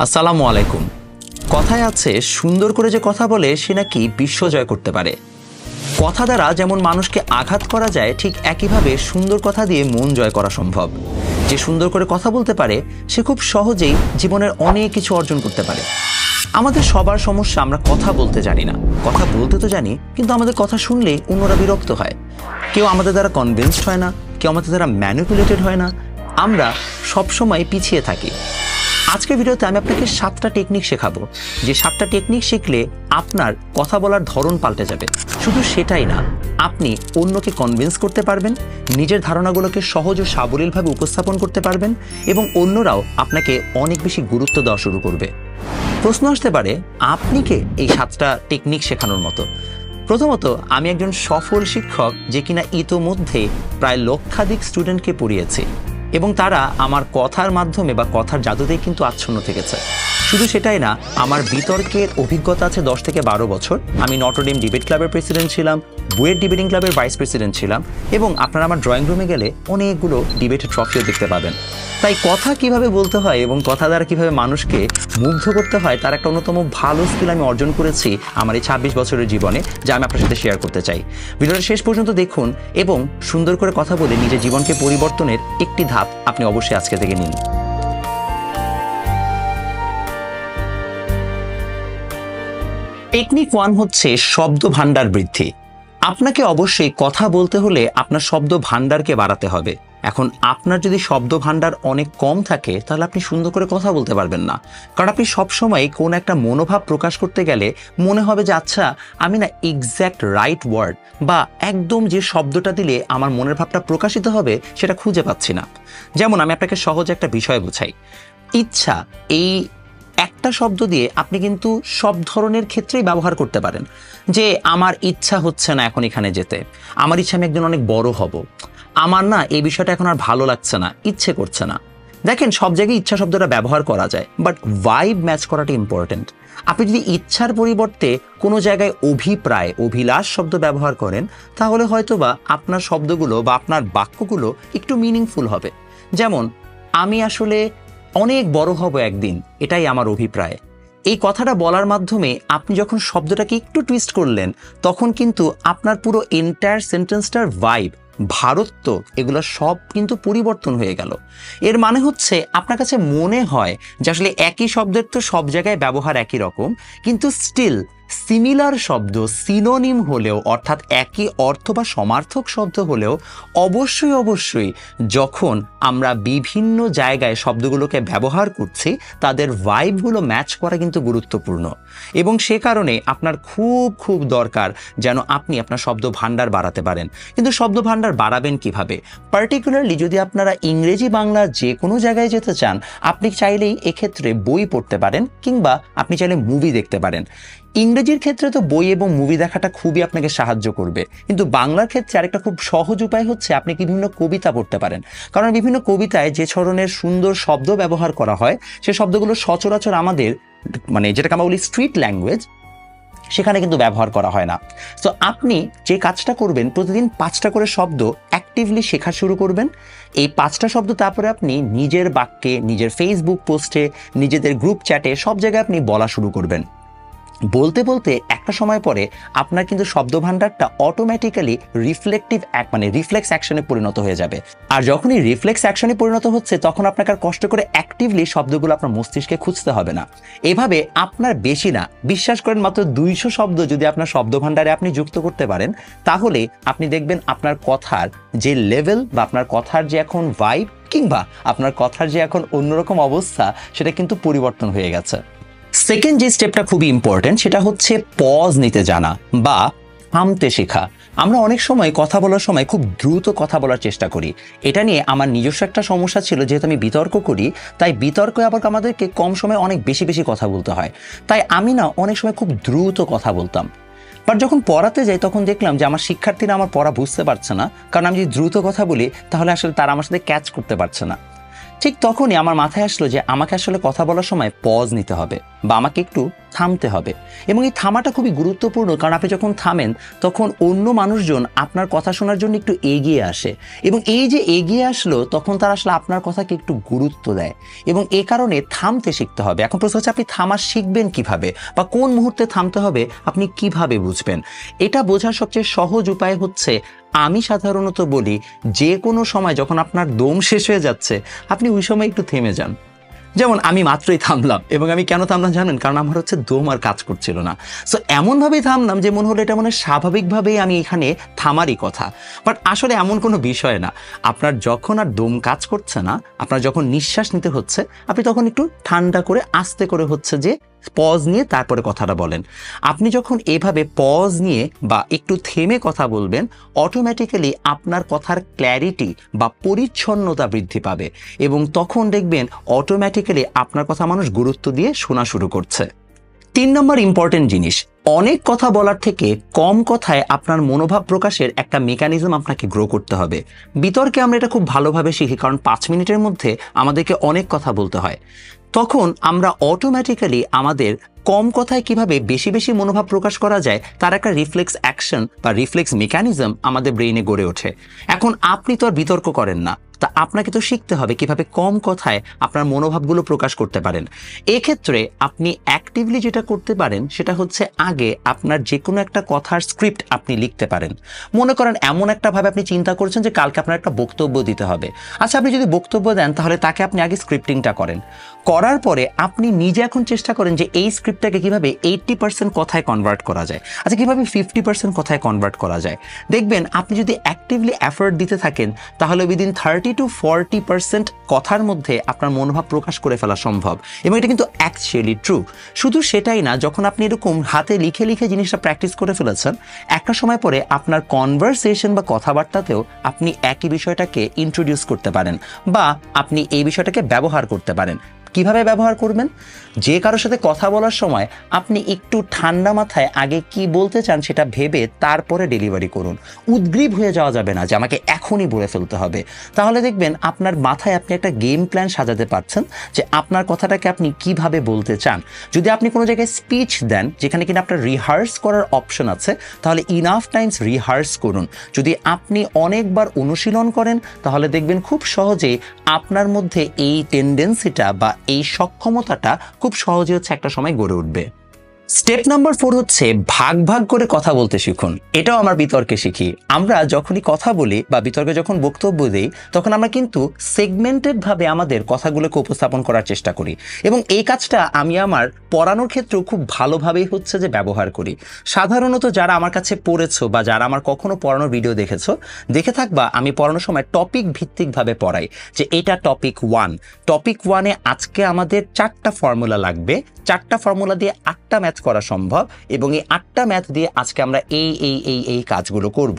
আসসালামু আলাইকুম। কথায় আছে সুন্দর করে যে কথা বলে সে নাকি বিশ্ব জয় করতে পারে। কথা দ্বারা যেমন মানুষকে আঘাত করা যায়, ঠিক একইভাবে সুন্দর কথা দিয়ে মন জয় করা সম্ভব। যে সুন্দর করে কথা বলতে পারে সে খুব সহজেই জীবনের অনেক কিছু অর্জন করতে পারে। আমাদের সবার সমস্যা, আমরা কথা বলতে জানি না। কথা বলতে তো জানি, কিন্তু আমাদের কথা শুনলেই অন্যরা বিরক্ত হয়। কেউ আমাদের দ্বারা কনভিন্সড হয় না, কেউ আমাদের দ্বারা ম্যানিপুলেটেড হয় না। আমরা সবসময় পিছিয়ে থাকি। আজকের ভিডিওতে আমি আপনাকে 7টা টেকনিক শেখাবো, যে 7টা টেকনিক শিখলে আপনার কথা বলার ধরন পাল্টে যাবে। শুধু সেটাই না, আপনি অন্যকে কনভিন্স করতে পারবেন, নিজের ধারণাগুলোকে সহজ ও সাবলীলভাবে উপস্থাপন করতে পারবেন, এবং অন্যরাও আপনাকে অনেক বেশি গুরুত্ব দেওয়া শুরু করবে। প্রশ্ন আসতে পারে, আপনি কে এই 7টা টেকনিক শেখানোর মতো? প্রথমত, আমি একজন সফল শিক্ষক, যে কিনা ইতোমধ্যে প্রায় লক্ষাধিক স্টুডেন্টকে পড়িয়েছি, এবং তারা আমার কথার মাধ্যমে বা কথার জাদুতেই কিন্তু আচ্ছন্ন থেকেছে। শুধু সেটাই না, আমার বিতর্কের অভিজ্ঞতা আছে 10 থেকে 12 বছর। আমি নটর ডেম ডিবেট ক্লাবের প্রেসিডেন্ট ছিলাম, বুয়েট ডিবেটিং ক্লাবের ভাইস প্রেসিডেন্ট ছিলাম, এবং আপনারা আমার ড্রয়িং রুমে গেলে অনেকগুলো ডিবেটের ট্রফিও দেখতে পাবেন। তাই কথা কিভাবে বলতে হয় এবং কথা দ্বারা কিভাবে মানুষকে মুগ্ধ করতে হয়, তার একটা অন্যতম ভালো স্কিল আমি অর্জন করেছি আমার এই 26 বছরের জীবনে, যা আমি আপনার সাথে শেয়ার করতে চাই। ভিডিওটা শেষ পর্যন্ত দেখুন এবং সুন্দর করে কথা বলে নিজের জীবনকে পরিবর্তনের একটি ধাপ আপনি অবশ্যই আজকে থেকে নিন। টেকনিক 1 হচ্ছে শব্দ ভান্ডার বৃদ্ধি। আপনাকে অবশ্যই কথা বলতে হলে আপনার শব্দ ভান্ডারকে বাড়াতে হবে। এখন আপনার যদি শব্দ ভান্ডার অনেক কম থাকে, তাহলে আপনি সুন্দর করে কথা বলতে পারবেন না। কারণ আপনি সবসময় কোন একটা মনোভাব প্রকাশ করতে গেলে মনে হবে যে আচ্ছা, আমি না এক্স্যাক্ট রাইট ওয়ার্ড বা একদম যে শব্দটা দিলে আমার মনের ভাবটা প্রকাশিত হবে সেটা খুঁজে পাচ্ছি না। যেমন আমি আপনাকে সহজ একটা বিষয় বোঝাই। ইচ্ছা, এই একটা শব্দ দিয়ে আপনি কিন্তু সব ধরনের ক্ষেত্রেই ব্যবহার করতে পারেন। যে আমার ইচ্ছা হচ্ছে না এখন এখানে যেতে, আমার ইচ্ছা আমি একজন অনেক বড় হব, আমার না এই বিষয়টা এখন আর ভালো লাগছে না, ইচ্ছে করছে না। দেখেন, সব জায়গায় ইচ্ছা শব্দটা ব্যবহার করা যায়, বাট ভাইব ম্যাচ করাটা ইম্পর্টেন্ট। আপনি যদি ইচ্ছার পরিবর্তে কোনো জায়গায় অভিপ্রায়, অভিলাষ শব্দ ব্যবহার করেন, তাহলে হয়তোবা আপনার শব্দগুলো বা আপনার বাক্যগুলো একটু মিনিংফুল হবে। যেমন, আমি আসলে অনেক বড় হব একদিন, এটাই আমার অভিপ্রায়। এই কথাটা বলার মাধ্যমে আপনি যখন শব্দটাকে একটু টুইস্ট করলেন, তখন কিন্তু আপনার পুরো এন্টায়ার সেন্টেন্সটার ভাইব, ভারত্ব, এগুলো সব কিন্তু পরিবর্তন হয়ে গেল। এর মানে হচ্ছে আপনার কাছে মনে হয় যে আসলে একই শব্দের তো সব জায়গায় ব্যবহার একই রকম, কিন্তু স্টিল সিমিলার শব্দ, সিনোনিম হলেও, অর্থাৎ একই অর্থ বা সমার্থক শব্দ হলেও অবশ্যই যখন আমরা বিভিন্ন জায়গায় শব্দগুলোকে ব্যবহার করছি, তাদের ভাইবগুলো ম্যাচ করা কিন্তু গুরুত্বপূর্ণ। এবং সে কারণে আপনার খুব দরকার যেন আপনি আপনার শব্দ ভান্ডার বাড়াতে পারেন। কিন্তু শব্দ ভান্ডার বাড়াবেন কিভাবে? পার্টিকুলারলি যদি আপনারা ইংরেজি বাংলা যে কোনো জায়গায় যেতে চান, আপনি চাইলেই এক্ষেত্রে বই পড়তে পারেন, কিংবা আপনি চাইলে মুভি দেখতে পারেন। ইংরেজির ক্ষেত্রে তো বই এবং মুভি দেখাটা খুবই আপনাকে সাহায্য করবে, কিন্তু বাংলার ক্ষেত্রে আরেকটা খুব সহজ উপায় হচ্ছে আপনি কি বিভিন্ন কবিতা পড়তে পারেন। কারণ বিভিন্ন কবিতায় যে ধরনের সুন্দর শব্দ ব্যবহার করা হয়, সে শব্দগুলো সচরাচর আমাদের যেটাকে আমরা বলি স্ট্রিট ল্যাঙ্গুয়েজ, সেখানে কিন্তু ব্যবহার করা হয় না। তো আপনি যে কাজটা করবেন, প্রতিদিন 5টা করে শব্দ অ্যাক্টিভলি শেখা শুরু করবেন। এই 5টা শব্দ তারপরে আপনি নিজের বাক্যে, নিজের ফেসবুক পোস্টে, নিজেদের গ্রুপ চ্যাটে, সব জায়গায় আপনি বলা শুরু করবেন। বলতে বলতে একটা সময় পরে আপনার কিন্তু শব্দ ভান্ডারটা অটোমেটিক্যালি রিফ্লেক্স অ্যাকশনে পরিণত হয়ে যাবে। আর যখন এই রিফ্লেক্স অ্যাকশনে পরিণত হচ্ছে, তখন আপনাকে আর কষ্ট করে অ্যাক্টিভলি শব্দগুলো আপনার মস্তিষ্কে খুঁজতে হবে না। এভাবে আপনার বেশি না, বিশ্বাস করেন, মাত্র 200 শব্দ যদি আপনার শব্দ ভান্ডারে আপনি যুক্ত করতে পারেন, তাহলে আপনি দেখবেন আপনার কথার যে লেভেল বা আপনার কথার যে এখন ভাইব, কিংবা আপনার কথার যে এখন অন্যরকম অবস্থা, সেটা কিন্তু পরিবর্তন হয়ে গেছে। সেকেন্ড যে স্টেপটা খুবই ইম্পর্টেন্ট, সেটা হচ্ছে পজ নিতে জানা বা থামতে শেখা। আমরা অনেক সময় কথা বলার সময় খুব দ্রুত কথা বলার চেষ্টা করি। এটা নিয়ে আমার নিজস্ব একটা সমস্যা ছিল, যেহেতু আমি বিতর্ক করি, তাই বিতর্কে আবার আমাদেরকে কম সময়ে অনেক বেশি কথা বলতে হয়। তাই আমি না অনেক সময় খুব দ্রুত কথা বলতাম। বাট যখন পড়াতে যাই, তখন দেখলাম যে আমার শিক্ষার্থীরা আমার পড়া বুঝতে পারছে না, কারণ আমি যদি দ্রুত কথা বলি তাহলে আসলে তারা আমার সাথে ক্যাচ করতে পারছে না। ঠিক তখনই আমার মাথায় আসলো যে আমাকে আসলে কথা বলার সময় পজ নিতে হবে বা আমাকে একটু থামতে হবে। এবং এই থামাটা খুবই গুরুত্বপূর্ণ, কারণ আপনি যখন থামেন তখন অন্য মানুষজন আপনার কথা শোনার জন্য একটু এগিয়ে আসে, এবং এই যে এগিয়ে আসলো তখন তারা আসলে আপনার কথাকে একটু গুরুত্ব দেয়, এবং এ কারণে থামতে শিখতে হবে। এখন প্রশ্ন হচ্ছে আপনি থামা শিখবেন কিভাবে, বা কোন মুহূর্তে থামতে হবে আপনি কিভাবে বুঝবেন? এটা বোঝার সবচেয়ে সহজ উপায় হচ্ছে, আমি সাধারণত বলি যে কোনো সময় যখন আপনার দম শেষ হয়ে যাচ্ছে আপনি ওই সময় একটু থেমে যান। যেমন আমি মাত্রই থামলাম, এবং আমি কেন থামলাম জানেন? কারণ আমার হচ্ছে দম আর কাজ করছিল না। সো এমনভাবেই থামলাম যে মনে হলো এটা মনে স্বাভাবিকভাবেই আমি এখানে থামারই কথা, বাট আসলে এমন কোনো বিষয় না। আপনার যখন আর দম কাজ করছে না, আপনার যখন নিঃশ্বাস নিতে হচ্ছে, আপনি তখন একটু ঠান্ডা করে আস্তে করে হচ্ছে যে পজ নিয়ে তারপরে কথাটা বলেন। আপনি যখন এভাবে পজ নিয়ে বা একটু থেমে কথা বলবেন, অটোমেটিক্যালি আপনার কথার ক্ল্যারিটি বা পরিচ্ছন্নতা বৃদ্ধি পাবে, এবং তখন দেখবেন অটোমেটিক্যালি আপনার কথা মানুষ গুরুত্ব দিয়ে শোনা শুরু করছে। 3 নম্বর ইম্পর্টেন্ট জিনিস, অনেক কথা বলার থেকে কম কথায় আপনার মনোভাব প্রকাশের একটা মেকানিজম আপনাকে গ্রো করতে হবে। বিতর্কে আমরা এটা খুব ভালোভাবে শিখি, কারণ 5 মিনিটের মধ্যে আমাদেরকে অনেক কথা বলতে হয়। তখন আমরা অটোমেটিক্যালি আমাদের কম কথায় কিভাবে বেশি বেশি মনোভাব প্রকাশ করা যায় তার একটা রিফ্লেক্স অ্যাকশন বা রিফ্লেক্স মেকানিজম আমাদের ব্রেইনে গড়ে ওঠে। এখন আপনি তো আর বিতর্ক করেন না, তা আপনাকে তো শিখতে হবে কিভাবে কম কথায় আপনার মনোভাবগুলো প্রকাশ করতে পারেন। এক্ষেত্রে আপনি অ্যাক্টিভলি যেটা করতে পারেন সেটা হচ্ছে, আগে আপনার যে কোনো একটা কথার স্ক্রিপ্ট আপনি লিখতে পারেন। মনে করেন এমন একটা ভাবে আপনি চিন্তা করছেন যে কালকে আপনার একটা বক্তব্য দিতে হবে। আচ্ছা, আপনি যদি বক্তব্য দেন তাহলে তাকে আপনি আগে স্ক্রিপ্টিংটা করেন। করার পরে আপনি নিজে এখন চেষ্টা করেন যে এই স্ক্রিপ্টটাকে কিভাবে 80% কথায় কনভার্ট করা যায়, আচ্ছা কিভাবে 50% কথায় কনভার্ট করা যায়। দেখবেন আপনি যদি অ্যাক্টিভলি এফোর্ট দিতে থাকেন তাহলে উইদিন 30 to 40% কথার মধ্যে আপনার মনোভাব প্রকাশ করে ফেলা সম্ভব, এবং এটা কিন্তু অ্যাকচুয়ালি ট্রু। শুধু সেটাই না, যখন আপনি এরকম হাতে লিখে লিখে জিনিসটা প্র্যাকটিস করে ফেলেছেন, একটা সময় পরে আপনার কনভারসেশন বা কথাবার্তাতেও আপনি একই বিষয়টাকে ইন্ট্রোডিউস করতে পারেন, বা আপনি এই বিষয়টাকে ব্যবহার করতে পারেন। কিভাবে ব্যবহার করবেন? যে কারোর সাথে কথা বলার সময় আপনি একটু ঠান্ডা মাথায় আগে কি বলতে চান সেটা ভেবে তারপরে ডেলিভারি করুন। উদ্গ্রীব হয়ে যাওয়া যাবে না যে আমাকে এখনই বলে ফেলতে হবে। তাহলে দেখবেন আপনার মাথায় আপনি একটা গেম প্ল্যান সাজাতে পারছেন যে আপনার কথাটাকে আপনি কিভাবে বলতে চান। যদি আপনি কোনো জায়গায় স্পিচ দেন যেখানে কিনা আপনার রিহার্স করার অপশন আছে, তাহলে ইনাফ টাইমস রিহার্স করুন। যদি আপনি অনেকবার অনুশীলন করেন তাহলে দেখবেন খুব সহজেই আপনার মধ্যে এই টেন্ডেন্সিটা বা এই সক্ষমতাটা খুব সহজে হচ্ছে একটা সময় গড়ে উঠবে। স্টেপ নাম্বার 4 হচ্ছে ভাগ ভাগ করে কথা বলতে শিখুন। এটাও আমার বিতর্কে শিখি। আমরা যখনই কথা বলি বা বিতর্কে যখন বক্তব্য দিই তখন আমরা কিন্তু সেগমেন্টেড ভাবে আমাদের কথাগুলোকে উপস্থাপন করার চেষ্টা করি, এবং এই কাজটা আমি আমার পড়ানোর ক্ষেত্রেও খুব ভালোভাবেই হচ্ছে যে ব্যবহার করি। সাধারণত যারা আমার কাছে পড়েছো বা যারা আমার কখনো পড়ানোর ভিডিও দেখে থাকবা, আমি পড়ানোর সময় টপিক ভিত্তিকভাবে পড়াই, যে এটা টপিক 1। টপিক 1-এ আজকে আমাদের 4টা ফর্মুলা লাগবে, 4টা ফর্মুলা দিয়ে 8টা ম্যাথ করা সম্ভব, এবং এই 8টা ম্যাথ দিয়ে আজকে আমরা এই কাজগুলো করব।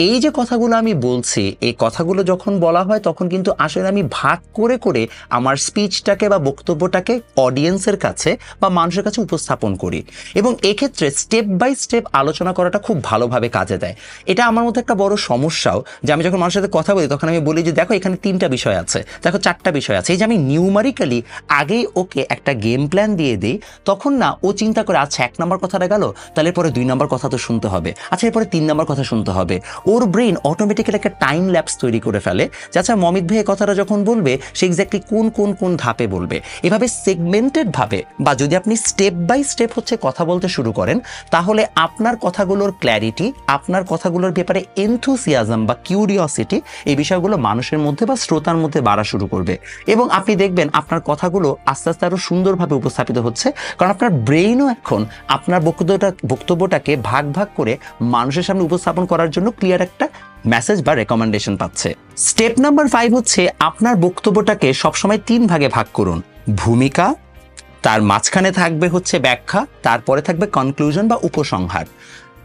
এই যে কথাগুলো আমি বলছি, এই কথাগুলো যখন বলা হয় তখন কিন্তু আসলে আমি ভাগ করে করে আমার স্পিচটাকে বা বক্তব্যটাকে অডিয়েন্সের কাছে বা মানুষের কাছে উপস্থাপন করি, এবং এক্ষেত্রে স্টেপ বাই স্টেপ আলোচনা করাটা খুব ভালোভাবে কাজে দেয়। এটা আমার মধ্যে একটা বড় সমস্যাও, যে আমি যখন মানুষের সাথে কথা বলি তখন আমি বলি যে দেখো এখানে 3টা বিষয় আছে, দেখো 4টা বিষয় আছে। এই যে আমি নিউমারিক্যালি আগেই ওকে একটা গেম প্ল্যান দিয়ে দিই, তখন না ও চিন্তা করে আচ্ছা 1 নম্বর কথাটা গেল, তাহলে পরে 2 নম্বর কথা তো শুনতে হবে, আচ্ছা এরপরে 3 নম্বর কথা শুনতে হবে। ওর ব্রেন অটোমেটিক্যালি একটা টাইম ল্যাপস তৈরি করে ফেলে যে আচ্ছা মমিত ভাই কথাটা যখন বলবে সে এক্স্যাক্টলি কোন ধাপে বলবে। এভাবে সেগমেন্টেড ভাবে বা যদি আপনি স্টেপ বাই স্টেপ হচ্ছে কথা বলতে শুরু করেন, তাহলে আপনার কথাগুলোর ক্ল্যারিটি, আপনার কথাগুলোর ব্যাপারে এনথুসিয়াজম বা কিউরিওসিটি, এই বিষয়গুলো মানুষের মধ্যে বা শ্রোতার মধ্যে বাড়া শুরু করবে, এবং আপনি দেখবেন আপনার কথাগুলো আস্তে আস্তে আরো সুন্দরভাবে উপস্থাপিত হচ্ছে, কারণ আপনার ব্রেইনও এখন আপনার বক্তব্যটাকে ভাগ ভাগ করে মানুষের সামনে উপস্থাপন করার জন্য ক্লিয়ার একটা মেসেজ বা রেকমেন্ডেশন পাচ্ছে। স্টেপ নাম্বার 5 হচ্ছে আপনার বক্তব্যটাকে সবসময় 3 ভাগে ভাগ করুন। ভূমিকা, তার মাঝখানে থাকবে হচ্ছে ব্যাখ্যা, তারপরে থাকবে কনক্লুশন বা উপসংহার।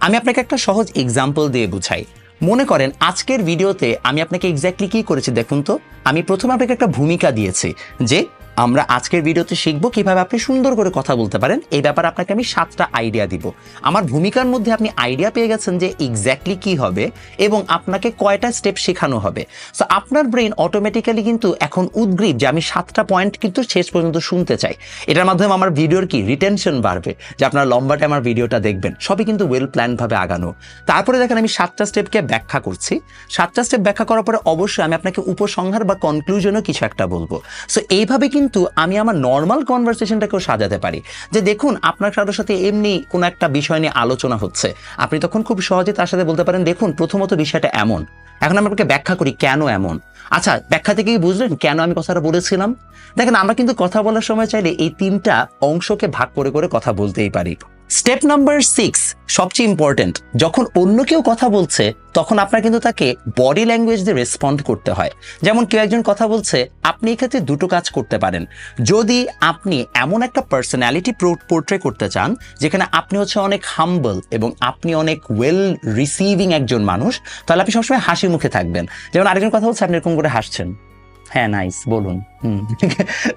আমি আপনাকে একটা সহজ এক্সাম্পল দিয়ে বুঝাই। মনে করেন আজকের ভিডিওতে আমি আপনাকে এক্স্যাক্টলি কি করেছি দেখুন তো। আমি প্রথমে আপনাকে একটা ভূমিকা দিয়েছি যে আমরা আজকের ভিডিওতে শিখবো কিভাবে আপনি সুন্দর করে কথা বলতে পারেন। এই ব্যাপারে আপনাকে আমি 7টা আইডিয়া দিব। আমার ভূমিকার মধ্যে আপনি আইডিয়া পেয়ে গেছেন যে এক্স্যাক্টলি কি হবে এবং আপনাকে কয়টা স্টেপ শেখানো হবে। সো আপনার ব্রেন অটোমেটিক্যালি কিন্তু এখন উদ্গ্রীব যে আমি 7টা পয়েন্ট কিন্তু শেষ পর্যন্ত শুনতে চাই। এটার মাধ্যমে আমার ভিডিওর কি রিটেনশন বাড়বে, যে আপনার লম্বাটে আমার ভিডিওটা দেখবেন। সবই কিন্তু ওয়েল প্ল্যান ভাবে আগানো। তারপরে দেখেন আমি 7টা স্টেপকে ব্যাখ্যা করছি। 7টা স্টেপ ব্যাখ্যা করার পরে অবশ্যই আমি আপনাকে উপসংহার বা কনক্লুশনও কিছু একটা বলবো। সো এইভাবে কিন্তু আমি আমার নর্মাল কনভারসেশনটাকেও সাজাতে পারি। যে দেখুন আপনার কারোর সাথে এমনি কোনো একটা বিষয় নিয়ে আলোচনা হচ্ছে, আপনি তখন খুব সহজে তার সাথে বলতে পারেন দেখুন প্রথমত বিষয়টা এমন, এখন আমি আপনাকে ব্যাখ্যা করি কেন এমন। আচ্ছা, ব্যাখ্যা থেকেই বুঝলেন কেন আমি কথাটা বলেছিলাম। দেখেন আমরা কিন্তু কথা বলার সময় চাইলে এই 3টা অংশকে ভাগ করে করে কথা বলতেই পারি। স্টেপ নাম্বার 6 সবচেয়ে ইম্পর্টেন্ট। যখন অন্য কেউ কথা বলছে তখন আপনার কিন্তু তাকে বডি ল্যাঙ্গুয়েজ দিয়ে রেসপন্ড করতে হয়। যেমন কেউ একজন কথা বলছে, আপনি এক্ষেত্রে দুটো কাজ করতে পারেন। যদি আপনি এমন একটা পার্সোনালিটি পোর্ট্রে করতে চান যেখানে আপনি হচ্ছে অনেক হাম্বল এবং আপনি অনেক ওয়েল রিসিভিং একজন মানুষ, তাহলে আপনি সবসময় হাসি মুখে থাকবেন। যেমন আরেকজন কথা বলছে, আপনি এরকম করে হাসছেন, হ্যাঁ নাইস বলুন,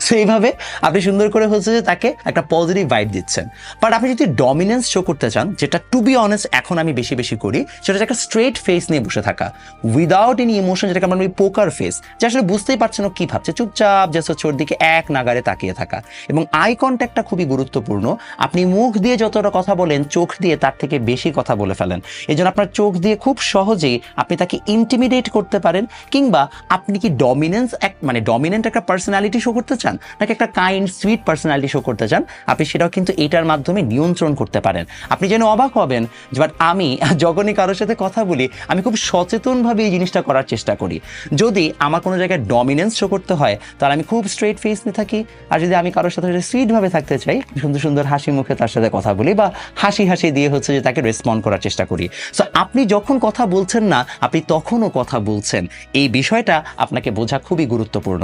সেইভাবে আপনি সুন্দর করে হচ্ছে যে তাকে একটা পজিটিভ ভাইব দিচ্ছেন। বাট আপনি যদি ডমিনেন্স শো করতে চান, যেটা টু বি অনেস্ট এখন আমি বেশি বেশি করি, সেটা হচ্ছে একটা স্ট্রেট ফেস নিয়ে বসে থাকা উইদাউট এনি ইমোশন, যেটাকে আমরা বলি পোকার ফেস, যে আসলে বুঝতেই পারছে না কি ভাবছে, চুপচাপ জাস্ট হচ্ছে ওর দিকে এক নাগারে তাকিয়ে থাকা। এবং আই কন্ট্যাক্টটা খুবই গুরুত্বপূর্ণ। আপনি মুখ দিয়ে যতটা কথা বলেন, চোখ দিয়ে তার থেকে বেশি কথা বলে ফেলেন। এই জন্য আপনার চোখ দিয়ে খুব সহজেই আপনি তাকে ইন্টিমিডেট করতে পারেন। কিংবা আপনি কি ডমিনেন্ট একটা পার্সোনালিটি শো করতে চান, নাকি একটা কাইন্ড সুইট পার্সোনালিটি শো করতে চান, আপনি সেটাও কিন্তু এটার মাধ্যমে নিয়ন্ত্রণ করতে পারেন। আপনি যেন অবাক হবেন, বাট আমি যখনই কারোর সাথে কথা বলি আমি খুব সচেতনভাবে এই জিনিসটা করার চেষ্টা করি। যদি আমার কোনো জায়গায় ডমিনেন্স শো করতে হয় তাহলে আমি খুব স্ট্রেট ফেস নিয়ে থাকি, আর যদি আমি কারোর সাথে সুইটভাবে থাকতে চাই, সুন্দর সুন্দর হাসি মুখে তার সাথে কথা বলি বা হাসি হাসি দিয়ে হচ্ছে যে তাকে রেসপন্ড করার চেষ্টা করি। সো আপনি যখন কথা বলছেন না, আপনি তখনও কথা বলছেন, এই বিষয়টা আপনাকে বোঝা খুবই গুরুত্বপূর্ণ।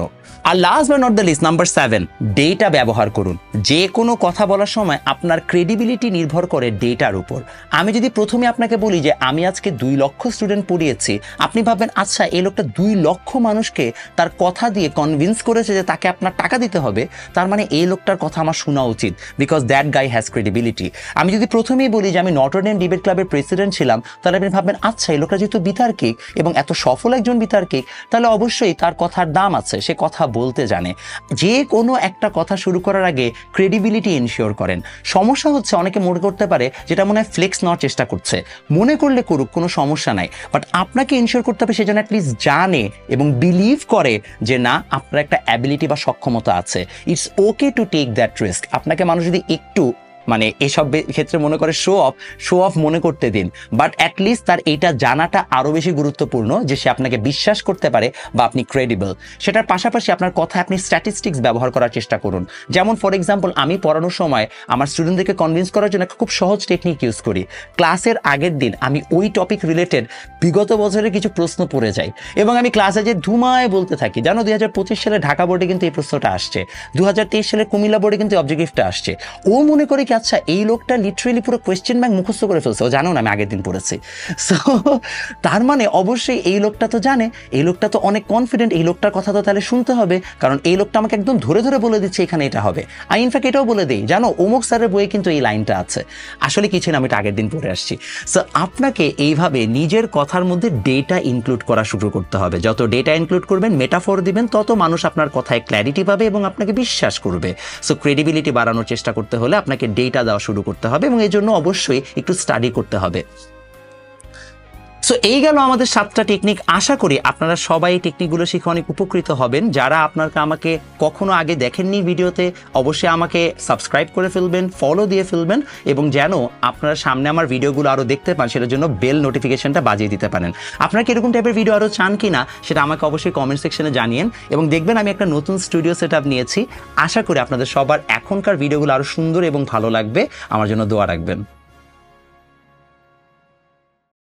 আর last but not the least, number 7, data ব্যবহার করুন। যে কোনো কথা বলার সময় আপনার ক্রেডিবিলিটি নির্ভর করে ডেটার উপর। আমি যদি প্রথমে আপনাকে বলি যে আমি আজকে 2 লক্ষ স্টুডেন্ট পড়িয়েছি, আপনি ভাববেন আচ্ছা এই লোকটা 2 লক্ষ মানুষকে তার কথা দিয়ে কনভিন্স করেছে যে তাকে আপনার টাকা দিতে হবে, তার মানে এই লোকটার কথা আমার শোনা উচিত, because that guy has credibility. আমি যদি প্রথমেই বলি যে আমি নটর ডেম ডিবেট ক্লাবের প্রেসিডেন্ট ছিলাম, তাহলে আপনি ভাববেন আচ্ছা এই লোকটা যেহেতু বিতার্কিক এবং এত সফল একজন বিতার্কিক, তাহলে অবশ্যই তার কথার দাম আছে, সে কথা বলতে জানে। যে কোনো একটা কথা শুরু করার আগে ক্রেডিবিলিটি এনশিওর করেন। সমস্যা হচ্ছে অনেকে মনে করতে পারে যেটা মনে হয় ফ্লেক্স নেওয়ার চেষ্টা করছে, মনে করলে করুক, কোনো সমস্যা নাই, বাট আপনাকে এনশিওর করতে হবে সেজন্য অ্যাটলিস্ট জানে এবং বিলিভ করে যে না আপনার একটা অ্যাবিলিটি বা সক্ষমতা আছে। It's okay to take that risk. আপনাকে মানুষ যদি একটু এসব ক্ষেত্রে মনে করে শো অফ মনে করতে দিন, বাট অ্যাটলিস্ট তার এইটা জানাটা আরো বেশি গুরুত্বপূর্ণ যে সে আপনাকে বিশ্বাস করতে পারে বা আপনি ক্রেডিবল। সেটার পাশাপাশি আপনার কথায় আপনি স্ট্যাটিস্টিক্স ব্যবহার করার চেষ্টা করুন। যেমন ফর এক্সাম্পল, আমি পড়ানোর সময় আমার স্টুডেন্টদেরকে কনভিন্স করার জন্য একটা খুব সহজ টেকনিক ইউজ করি। ক্লাসের আগের দিন আমি ওই টপিক রিলেটেড বিগত বছরের কিছু প্রশ্ন পড়ে যাই এবং আমি ক্লাসে যে ধুমায় বলতে থাকি, জানো 2025 সালে ঢাকা বোর্ডে কিন্তু এই প্রশ্নটা আসছে, 2023 সালে কুমিল্লা বোর্ডে কিন্তু অবজেক্টিভটা আসছে। ও মনে করে কি আচ্ছা এই লোকটা লিটারেলি পুরো কোয়েশ্চেন ব্যাংক মুখস্থ করে ফেলছে, ও জানো না আমি আগের দিন পড়েছি। সো তার মানে অবশ্যই এই লোকটা তো জানে, এই লোকটা তো অনেক কনফিডেন্ট, এই লোকটার কথা তো তাহলে শুনতে হবে, কারণ এই লোকটা আমাকে একদম ধরে ধরে বলে দিচ্ছে এখানে এটা হবে। আমি ইনফ্যাক্ট এটাও বলে দিই, জানো অমুক স্যারের বইয়ে কিন্তু এই লাইনটা আছে, আসলে কিছু না, আমি এটা আগের দিন পড়ে আসছি। সো আপনাকে এইভাবে নিজের কথার মধ্যে ডেটা ইনক্লুড করা শুরু করতে হবে। যত ডেটা ইনক্লুড করবেন, মেটাফর দিবেন, তত মানুষ আপনার কথায় ক্ল্যারিটি পাবে এবং আপনাকে বিশ্বাস করবে। সো ক্রেডিবিলিটি বাড়ানোর চেষ্টা করতে হলে আপনাকে ডেটা দেওয়া শুরু করতে হবে এবং এই জন্য অবশ্যই একটু স্টাডি করতে হবে। সো এই গেল আমাদের 7টা টেকনিক। আশা করি আপনারা সবাই এই টেকনিকগুলো শিখে অনেক উপকৃত হবেন। যারা আমাকে কখনো আগে দেখেননি ভিডিওতে, অবশ্যই আমাকে সাবস্ক্রাইব করে ফেলবেন, ফলো দিয়ে ফেলবেন এবং যেন আপনারা সামনে আমার ভিডিওগুলো আরও দেখতে পান সেটার জন্য বেল নোটিফিকেশনটা বাজিয়ে দিতে পারেন। আপনারা কি এরকম টাইপের ভিডিও আরও চান কি না সেটা আমাকে অবশ্যই কমেন্ট সেকশনে জানিয়েন এবং দেখবেন আমি একটা নতুন স্টুডিও সেটআপ নিয়েছি। আশা করি আপনাদের সবার এখনকার ভিডিওগুলো আরও সুন্দর এবং ভালো লাগবে। আমার জন্য দোয়া রাখবেন।